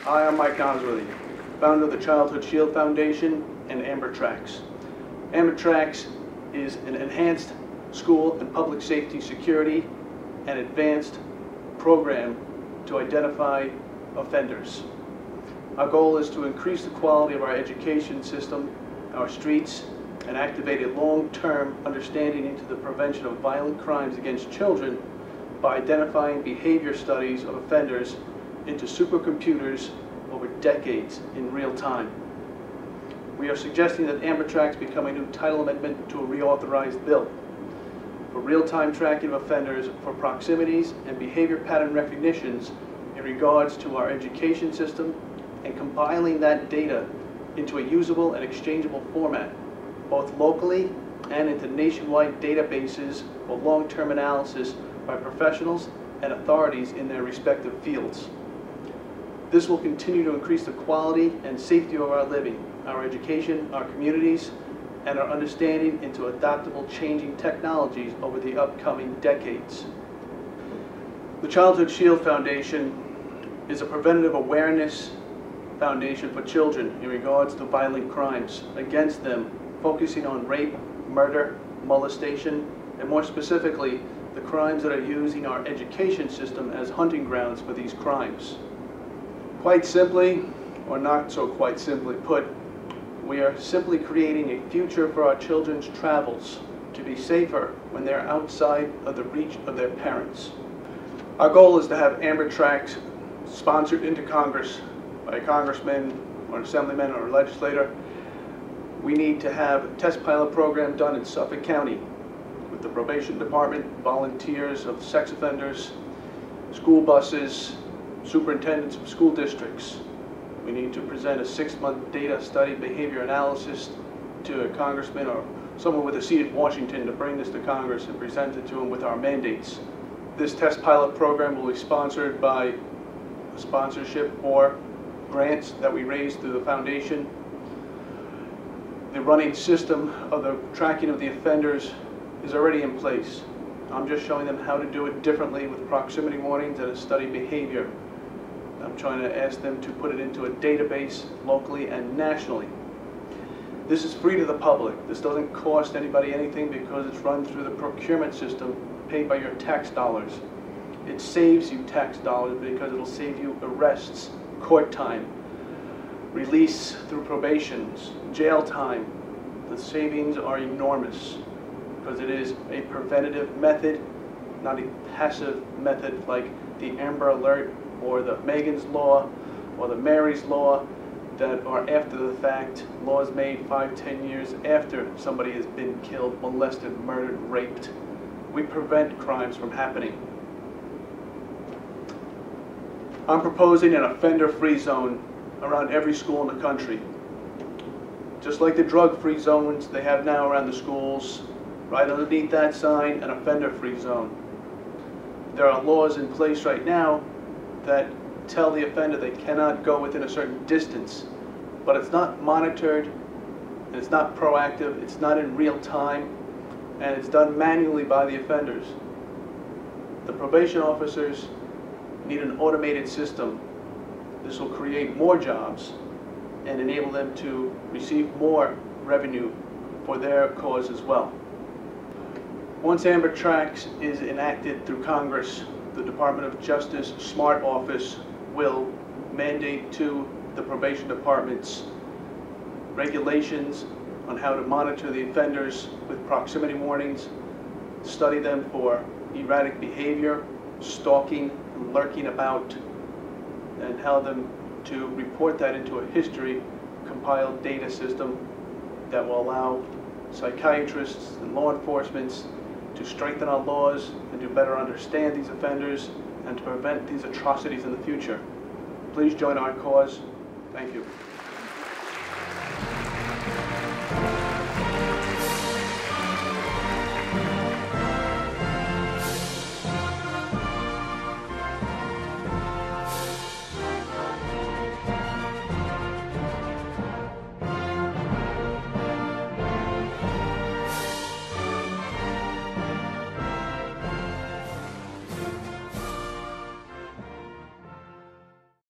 Hi, I'm Mike Nosworthy, founder of the Childhood Shield Foundation and Ambertrax. Ambertrax is an enhanced school and public safety security and advanced program to identify offenders. Our goal is to increase the quality of our education system, our streets, and activate a long-term understanding into the prevention of violent crimes against children by identifying behavior studies of offenders into supercomputers over decades in real time. We are suggesting that Ambertrax become a new title amendment to a reauthorized bill for real-time tracking of offenders for proximities and behavior pattern recognitions in regards to our education system and compiling that data into a usable and exchangeable format, both locally and into nationwide databases for long-term analysis by professionals and authorities in their respective fields. This will continue to increase the quality and safety of our living, our education, our communities, and our understanding into adaptable changing technologies over the upcoming decades. The Childhood Shield Foundation is a preventative awareness foundation for children in regards to violent crimes against them, focusing on rape, murder, molestation, and more specifically, the crimes that are using our education system as hunting grounds for these crimes. Quite simply, or not so quite simply put, we are simply creating a future for our children's travels to be safer when they're outside of the reach of their parents. Our goal is to have Ambertrax sponsored into Congress by a congressman or an assemblyman or a legislator. We need to have a test pilot program done in Suffolk County with the probation department, volunteers of sex offenders, school buses, superintendents of school districts. We need to present a 6-month data study behavior analysis to a congressman or someone with a seat in Washington to bring this to Congress and present it to them with our mandates. This test pilot program will be sponsored by a sponsorship or grants that we raise through the foundation. The running system of the tracking of the offenders is already in place. I'm just showing them how to do it differently with proximity warnings and a study behavior. I'm trying to ask them to put it into a database locally and nationally. This is free to the public. This doesn't cost anybody anything because it's run through the procurement system paid by your tax dollars. It saves you tax dollars because it'll save you arrests, court time, release through probations, jail time. The savings are enormous because it is a preventative method, not a passive method like the Amber Alert or the Megan's Law or the Mary's Law that are after the fact, laws made 5-10 years after somebody has been killed, molested, murdered, raped. We prevent crimes from happening. I'm proposing an offender-free zone around every school in the country. Just like the drug-free zones they have now around the schools, right underneath that sign, an offender-free zone. There are laws in place right now that tell the offender they cannot go within a certain distance, but it's not monitored, and it's not proactive, it's not in real time, and it's done manually by the offenders. The probation officers need an automated system. This will create more jobs and enable them to receive more revenue for their cause as well. Once Ambertrax is enacted through Congress, the Department of Justice Smart Office will mandate to the probation departments regulations on how to monitor the offenders with proximity warnings, study them for erratic behavior, stalking, and lurking about, and how them to report that into a history compiled data system that will allow psychiatrists and law enforcement to strengthen our laws and to better understand these offenders and to prevent these atrocities in the future. Please join our cause. Thank you.